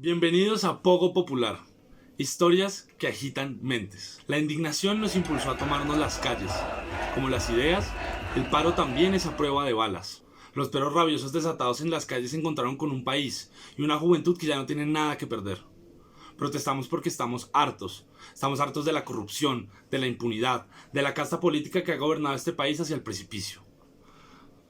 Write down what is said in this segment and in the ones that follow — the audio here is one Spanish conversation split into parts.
Bienvenidos a Pogo Popular, historias que agitan mentes. La indignación nos impulsó a tomarnos las calles. Como las ideas, el paro también es a prueba de balas. Los perros rabiosos desatados en las calles se encontraron con un país y una juventud que ya no tiene nada que perder. Protestamos porque estamos hartos de la corrupción, de la impunidad, de la casta política que ha gobernado este país hacia el precipicio.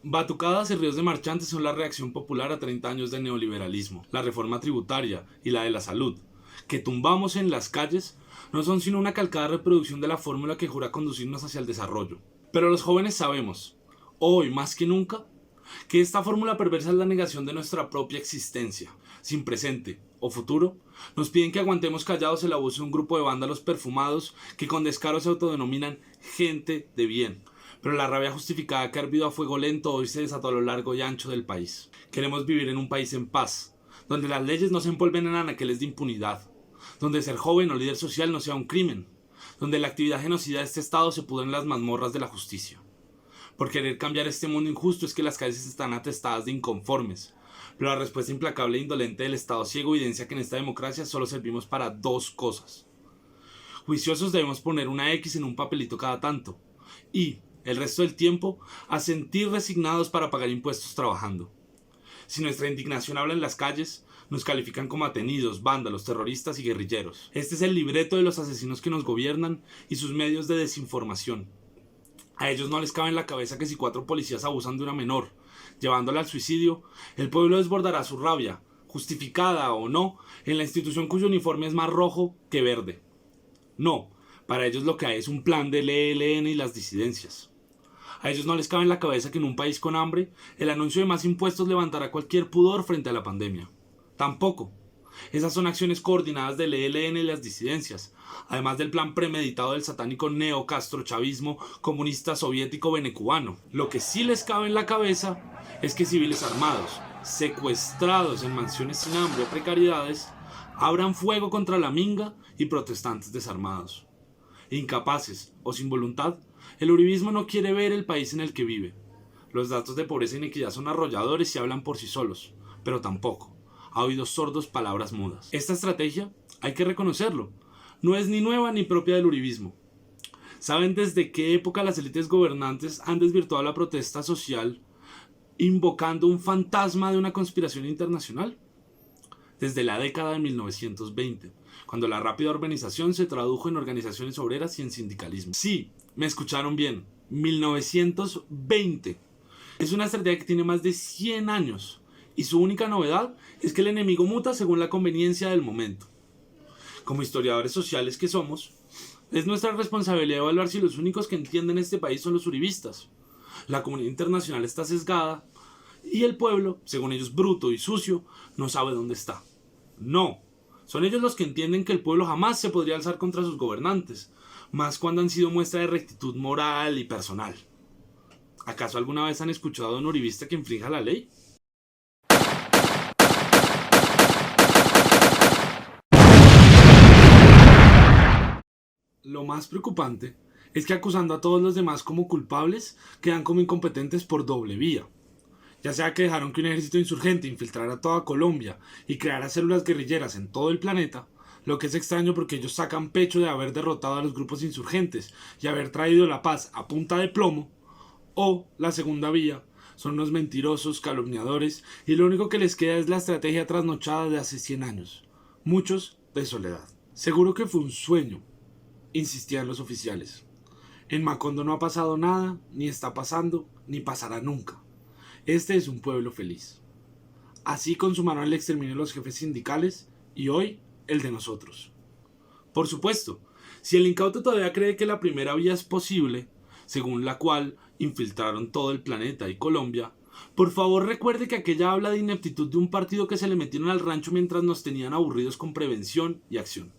Batucadas y ríos de marchantes son la reacción popular a 30 años de neoliberalismo. La reforma tributaria y la de la salud, que tumbamos en las calles, no son sino una calcada reproducción de la fórmula que jura conducirnos hacia el desarrollo. Pero los jóvenes sabemos, hoy más que nunca, que esta fórmula perversa es la negación de nuestra propia existencia. Sin presente o futuro, nos piden que aguantemos callados el abuso de un grupo de vándalos perfumados que con descaro se autodenominan gente de bien. Pero la rabia justificada que ha hervido a fuego lento hoy se desató a lo largo y ancho del país. Queremos vivir en un país en paz, donde las leyes no se envuelven en anaqueles de impunidad, donde ser joven o líder social no sea un crimen, donde la actividad genocida de este Estado se pudra en las mazmorras de la justicia. Por querer cambiar este mundo injusto es que las calles están atestadas de inconformes, pero la respuesta implacable e indolente del Estado ciego evidencia que en esta democracia solo servimos para dos cosas. Juiciosos debemos poner una X en un papelito cada tanto, y el resto del tiempo a sentir resignados para pagar impuestos trabajando. Si nuestra indignación habla en las calles, nos califican como atenidos, vándalos, terroristas y guerrilleros. Este es el libreto de los asesinos que nos gobiernan y sus medios de desinformación. A ellos no les cabe en la cabeza que si 4 policías abusan de una menor, llevándola al suicidio, el pueblo desbordará su rabia, justificada o no, en la institución cuyo uniforme es más rojo que verde. No, para ellos lo que hay es un plan del ELN y las disidencias. A ellos no les cabe en la cabeza que en un país con hambre, el anuncio de más impuestos levantará cualquier pudor frente a la pandemia. Tampoco. Esas son acciones coordinadas del ELN y las disidencias, además del plan premeditado del satánico neocastrochavismo comunista soviético venecubano. Lo que sí les cabe en la cabeza es que civiles armados, secuestrados en mansiones sin hambre o precariedades, abran fuego contra la minga y protestantes desarmados. Incapaces o sin voluntad, el uribismo no quiere ver el país en el que vive. Los datos de pobreza e inequidad son arrolladores y hablan por sí solos, pero tampoco, a oídos sordos, palabras mudas. Esta estrategia, hay que reconocerlo, no es ni nueva ni propia del uribismo. ¿Saben desde qué época las élites gobernantes han desvirtuado la protesta social invocando un fantasma de una conspiración internacional? Desde la década de 1920, cuando la rápida urbanización se tradujo en organizaciones obreras y en sindicalismo. Sí, me escucharon bien, 1920. Es una estrategia que tiene más de 100 años y su única novedad es que el enemigo muta según la conveniencia del momento. Como historiadores sociales que somos, es nuestra responsabilidad evaluar si los únicos que entienden este país son los uribistas. La comunidad internacional está sesgada y el pueblo, según ellos bruto y sucio, no sabe dónde está. No, son ellos los que entienden que el pueblo jamás se podría alzar contra sus gobernantes, más cuando han sido muestra de rectitud moral y personal. ¿Acaso alguna vez han escuchado a un uribista que infrinja la ley? Lo más preocupante es que acusando a todos los demás como culpables, quedan como incompetentes por doble vía. Ya sea que dejaron que un ejército insurgente infiltrara toda Colombia y creara células guerrilleras en todo el planeta, lo que es extraño porque ellos sacan pecho de haber derrotado a los grupos insurgentes y haber traído la paz a punta de plomo, o la segunda vía, son unos mentirosos, calumniadores, y lo único que les queda es la estrategia trasnochada de hace 100 años, muchos de soledad. Seguro que fue un sueño, insistían los oficiales. En Macondo no ha pasado nada, ni está pasando, ni pasará nunca. Este es un pueblo feliz. Así consumaron el exterminio de los jefes sindicales y hoy el de nosotros. Por supuesto, si el incauto todavía cree que la primera vía es posible, según la cual infiltraron todo el planeta y Colombia, por favor recuerde que aquella habla de ineptitud de un partido que se le metieron al rancho mientras nos tenían aburridos con prevención y acción.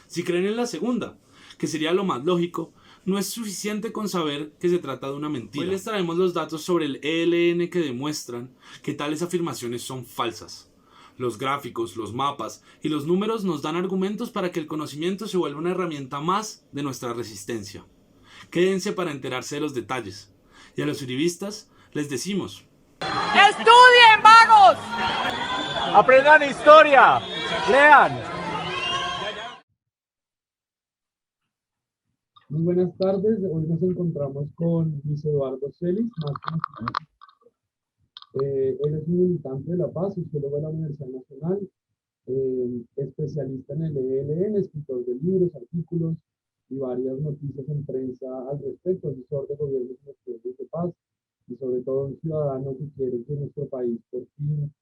Si creen en la segunda, que sería lo más lógico, no es suficiente con saber que se trata de una mentira. Hoy les traemos los datos sobre el ELN que demuestran que tales afirmaciones son falsas. Los gráficos, los mapas y los números nos dan argumentos para que el conocimiento se vuelva una herramienta más de nuestra resistencia. Quédense para enterarse de los detalles. Y a los uribistas les decimos: ¡estudien, vagos! ¡Aprendan historia! Lean. Muy buenas tardes, hoy nos encontramos con Luis Eduardo Celis, más conocido. Él es un militante de la paz, sociólogo de la Universidad Nacional, especialista en el ELN, escritor de libros, artículos y varias noticias en prensa al respecto, asesor de gobiernos en los procesos de paz y sobre todo un ciudadano que quiere que nuestro país por fin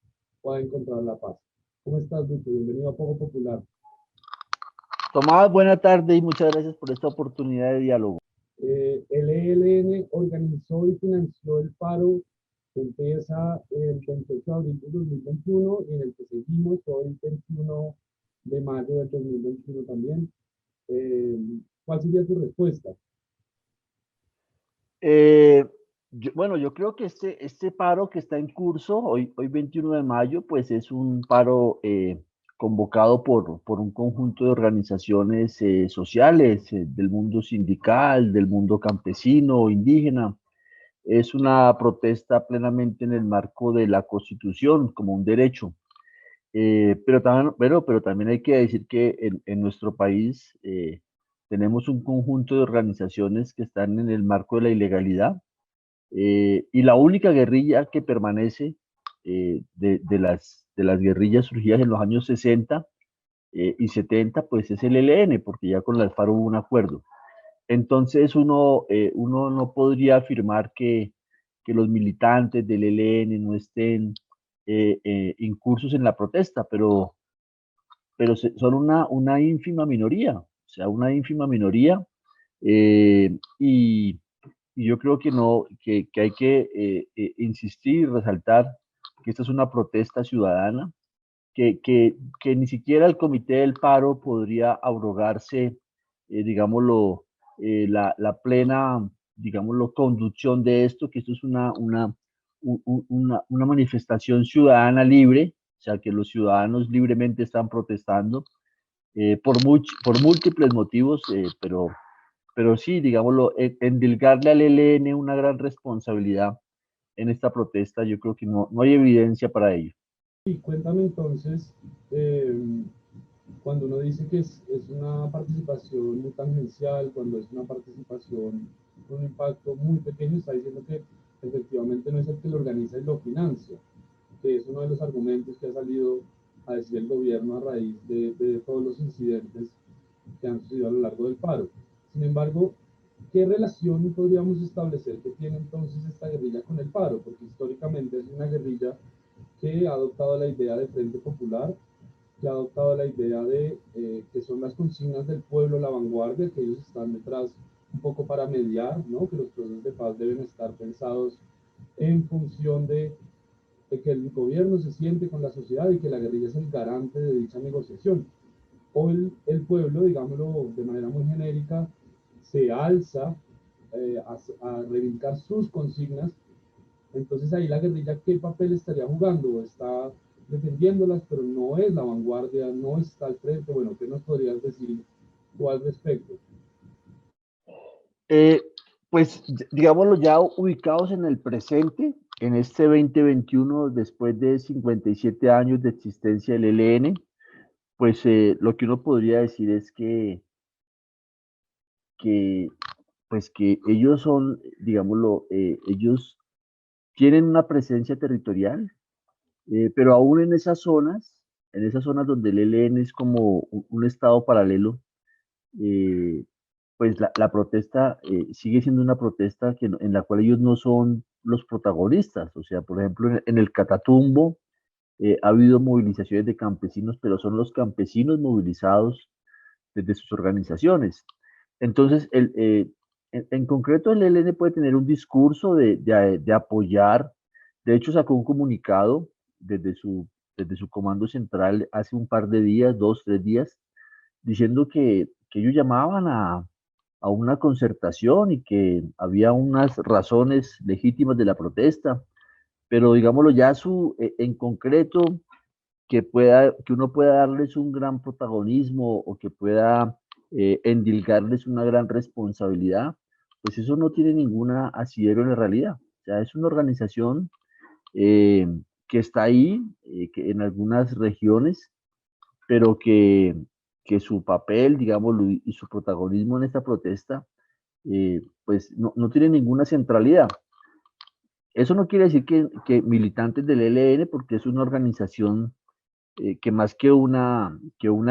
pueda encontrar la paz. ¿Cómo estás, Luis? Bienvenido a Poco Popular. Tomás, buena tarde y muchas gracias por esta oportunidad de diálogo. El ELN organizó y financió el paro que empieza el 28 de abril de 2021 y en el que seguimos hoy, el 21 de mayo del 2021 también. ¿Cuál sería tu respuesta? Bueno, yo creo que este paro que está en curso, hoy 21 de mayo, pues es un paro convocado por un conjunto de organizaciones sociales del mundo sindical, del mundo campesino, indígena. Es una protesta plenamente en el marco de la Constitución como un derecho. Pero también hay que decir que en nuestro país tenemos un conjunto de organizaciones que están en el marco de la ilegalidad y la única guerrilla que permanece de las guerrillas surgidas en los años 60 y 70, pues es el ELN, porque ya con la FARC hubo un acuerdo. Entonces uno no podría afirmar que los militantes del ELN no estén incursos en la protesta, pero son una ínfima minoría, o sea, una ínfima minoría, y yo creo que no, que hay que insistir y resaltar que esta es una protesta ciudadana, que ni siquiera el Comité del Paro podría abrogarse, digámoslo, la plena, digámoslo, conducción de esto, que esto es una manifestación ciudadana libre, o sea, que los ciudadanos libremente están protestando por múltiples motivos, pero sí, digámoslo, endilgarle al ELN una gran responsabilidad en esta protesta, yo creo que no hay evidencia para ello. Y cuéntame entonces, cuando uno dice que es una participación muy tangencial, cuando es una participación con un impacto muy pequeño, está diciendo que efectivamente no es el que lo organiza y lo financia, que es uno de los argumentos que ha salido a decir el gobierno a raíz de todos los incidentes que han sucedido a lo largo del paro. Sin embargo, ¿qué relación podríamos establecer que tiene entonces esta guerrilla con el paro? Porque históricamente es una guerrilla que ha adoptado la idea de Frente Popular, que ha adoptado la idea de que son las consignas del pueblo la vanguardia, que ellos están detrás un poco para mediar, ¿no? Que los procesos de paz deben estar pensados en función de que el gobierno se siente con la sociedad y que la guerrilla es el garante de dicha negociación. O el pueblo, digámoslo de manera muy genérica, se alza a reivindicar sus consignas. Entonces ahí la guerrilla, ¿qué papel estaría jugando? Está defendiéndolas, pero no es la vanguardia, no está al frente. Bueno, ¿qué nos podrías decir tú al respecto? Eh, pues digámoslo ya ubicados en el presente, en este 2021, después de 57 años de existencia del ELN, pues lo que uno podría decir es que, pues que ellos son, digámoslo, ellos tienen una presencia territorial, pero aún en esas zonas donde el ELN es como un estado paralelo, eh, pues la protesta sigue siendo una protesta en la cual ellos no son los protagonistas. O sea, por ejemplo, en el Catatumbo ha habido movilizaciones de campesinos, pero son los campesinos movilizados desde sus organizaciones. Entonces, en concreto, el ELN puede tener un discurso de apoyar. De hecho, sacó un comunicado desde su comando central hace un par de días, 2, 3 días, diciendo que ellos llamaban a una concertación y que había unas razones legítimas de la protesta, pero digámoslo ya en concreto, que uno pueda darles un gran protagonismo o que pueda endilgarles una gran responsabilidad, pues eso no tiene ninguna asidero en la realidad. O sea, es una organización eh, que está ahí, que en algunas regiones, pero que su papel, digámoslo, y su protagonismo en esta protesta, pues no tiene ninguna centralidad. Eso no quiere decir que militantes del ELN, porque es una organización que más que una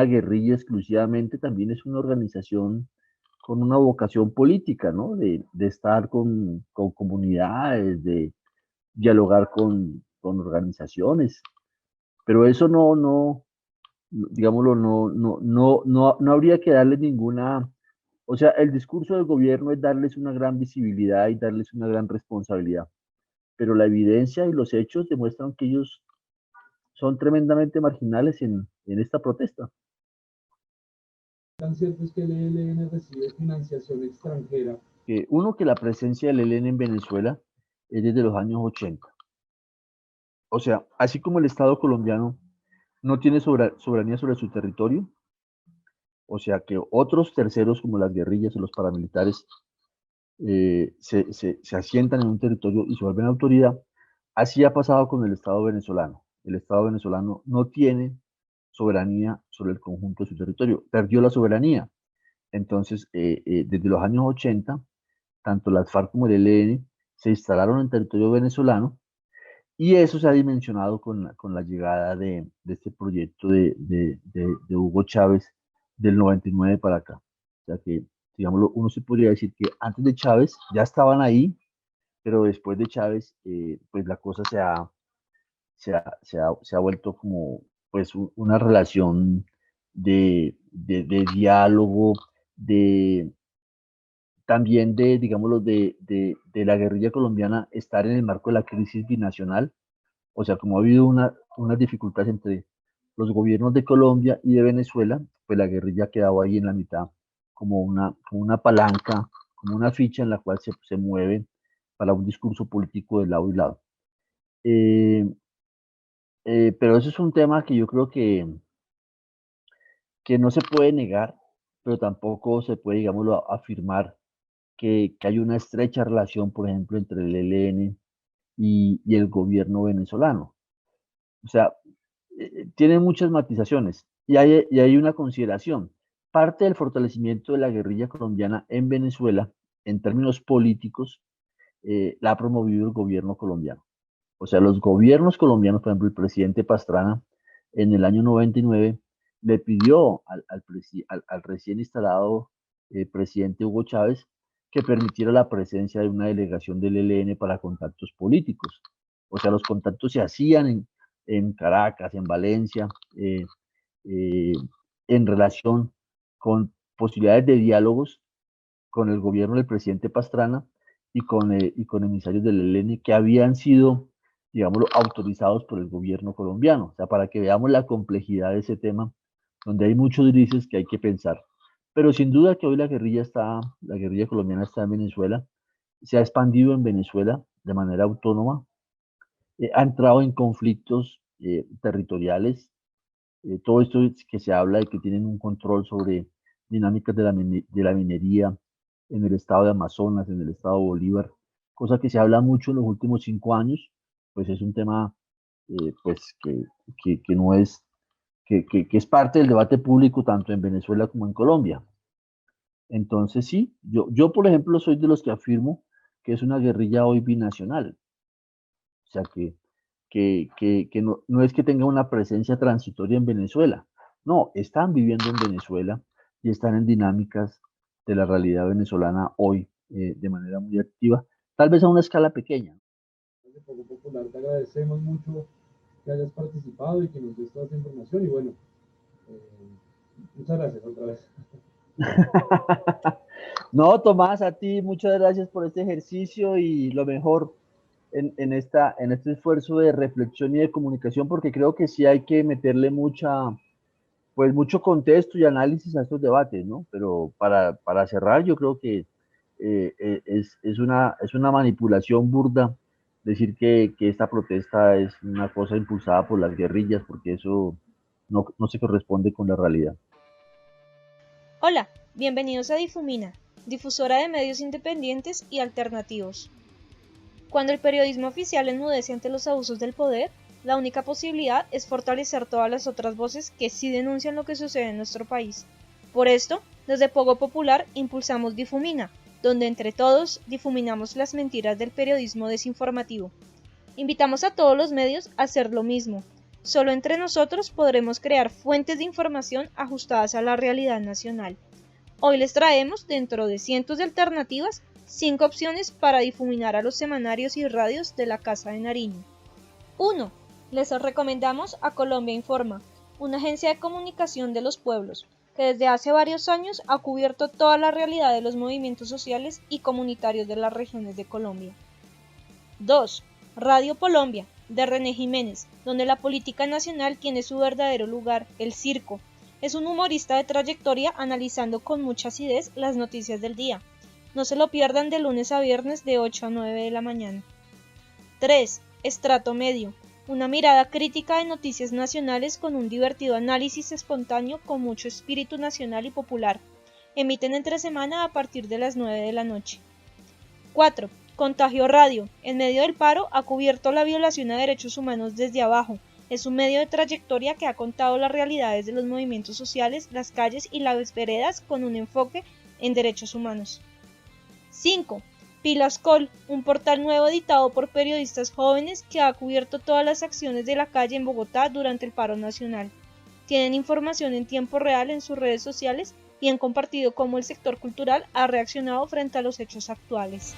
guerrilla exclusivamente, también es una organización con una vocación política, ¿no? De estar con comunidades, de dialogar con organizaciones. Pero eso digámoslo, no habría que darles ninguna, o sea, el discurso del gobierno es darles una gran visibilidad y darles una gran responsabilidad, pero la evidencia y los hechos demuestran que ellos son tremendamente marginales en esta protesta. Tan cierto es que el ELN recibe financiación extranjera. Uno, que la presencia del ELN en Venezuela es desde los años 80. O sea, así como el Estado colombiano no tiene soberanía sobre su territorio, o sea que otros terceros como las guerrillas o los paramilitares se asientan en un territorio y se vuelven autoridad, así ha pasado con el Estado venezolano. El Estado venezolano no tiene soberanía sobre el conjunto de su territorio, perdió la soberanía. Entonces, desde los años 80, tanto las FARC como el ELN se instalaron en territorio venezolano y eso se ha dimensionado con la llegada de este proyecto de Hugo Chávez del 99 para acá. O sea que, digámoslo, uno se podría decir que antes de Chávez ya estaban ahí, pero después de Chávez, pues la cosa se ha vuelto como pues una relación de diálogo, también digámoslo, de la guerrilla colombiana estar en el marco de la crisis binacional. O sea, como ha habido unas dificultades entre los gobiernos de Colombia y de Venezuela, pues la guerrilla ha quedado ahí en la mitad como una palanca, como una ficha en la cual se mueve para un discurso político de lado y lado. Pero eso es un tema que yo creo que no se puede negar, pero tampoco se puede, digámoslo, afirmar que hay una estrecha relación, por ejemplo, entre el ELN y el gobierno venezolano. O sea, tiene muchas matizaciones y hay una consideración. Parte del fortalecimiento de la guerrilla colombiana en Venezuela, en términos políticos, la ha promovido el gobierno colombiano. O sea, los gobiernos colombianos, por ejemplo, el presidente Pastrana, en el año 99, le pidió al recién instalado presidente Hugo Chávez que permitiera la presencia de una delegación del ELN para contactos políticos. O sea, los contactos se hacían en Caracas, en Valencia, eh, en relación con posibilidades de diálogos con el gobierno del presidente Pastrana y con emisarios del ELN que habían sido, digámoslo, autorizados por el gobierno colombiano. O sea, para que veamos la complejidad de ese tema, donde hay muchos grises que hay que pensar. Pero sin duda que hoy la guerrilla colombiana está en Venezuela, se ha expandido en Venezuela de manera autónoma, ha entrado en conflictos territoriales, todo esto que se habla de que tienen un control sobre dinámicas de la minería en el estado de Amazonas, en el estado de Bolívar, cosa que se habla mucho en los últimos 5 años, pues es un tema pues que no es, que es parte del debate público tanto en Venezuela como en Colombia. Entonces sí, yo por ejemplo soy de los que afirmo que es una guerrilla hoy binacional, o sea que no es que tenga una presencia transitoria en Venezuela, no, están viviendo en Venezuela y están en dinámicas de la realidad venezolana hoy de manera muy activa, tal vez a una escala pequeña. De Poco Popular, te agradecemos mucho que hayas participado y que nos des toda esta información y bueno, muchas gracias otra vez. No, Tomás, a ti muchas gracias por este ejercicio y lo mejor en este esfuerzo de reflexión y de comunicación, porque creo que sí hay que meterle pues mucho contexto y análisis a estos debates, ¿no? Pero para cerrar, yo creo que es una manipulación burda decir que esta protesta es una cosa impulsada por las guerrillas, porque eso no se corresponde con la realidad. Hola, bienvenidos a Difumina, difusora de medios independientes y alternativos. Cuando el periodismo oficial enmudece ante los abusos del poder, la única posibilidad es fortalecer todas las otras voces que sí denuncian lo que sucede en nuestro país. Por esto, desde Pogo Popular impulsamos Difumina, donde entre todos difuminamos las mentiras del periodismo desinformativo. Invitamos a todos los medios a hacer lo mismo. Solo entre nosotros podremos crear fuentes de información ajustadas a la realidad nacional. Hoy les traemos, dentro de cientos de alternativas, 5 opciones para difuminar a los semanarios y radios de la Casa de Nariño. 1. Les recomendamos a Colombia Informa, una agencia de comunicación de los pueblos, que desde hace varios años ha cubierto toda la realidad de los movimientos sociales y comunitarios de las regiones de Colombia. 2. Radio Colombia, de René Jiménez, donde la política nacional tiene su verdadero lugar, el circo. Es un humorista de trayectoria analizando con mucha acidez las noticias del día. No se lo pierdan de lunes a viernes de 8 a 9 de la mañana. 3. Estrato Medio, una mirada crítica de noticias nacionales con un divertido análisis espontáneo con mucho espíritu nacional y popular. Emiten entre semana a partir de las 9 de la noche. 4. Contagio Radio, en medio del paro, ha cubierto la violación a derechos humanos desde abajo. Es un medio de trayectoria que ha contado las realidades de los movimientos sociales, las calles y las veredas con un enfoque en derechos humanos. 5. Pilas Col, un portal nuevo editado por periodistas jóvenes que ha cubierto todas las acciones de la calle en Bogotá durante el paro nacional. Tienen información en tiempo real en sus redes sociales y han compartido cómo el sector cultural ha reaccionado frente a los hechos actuales.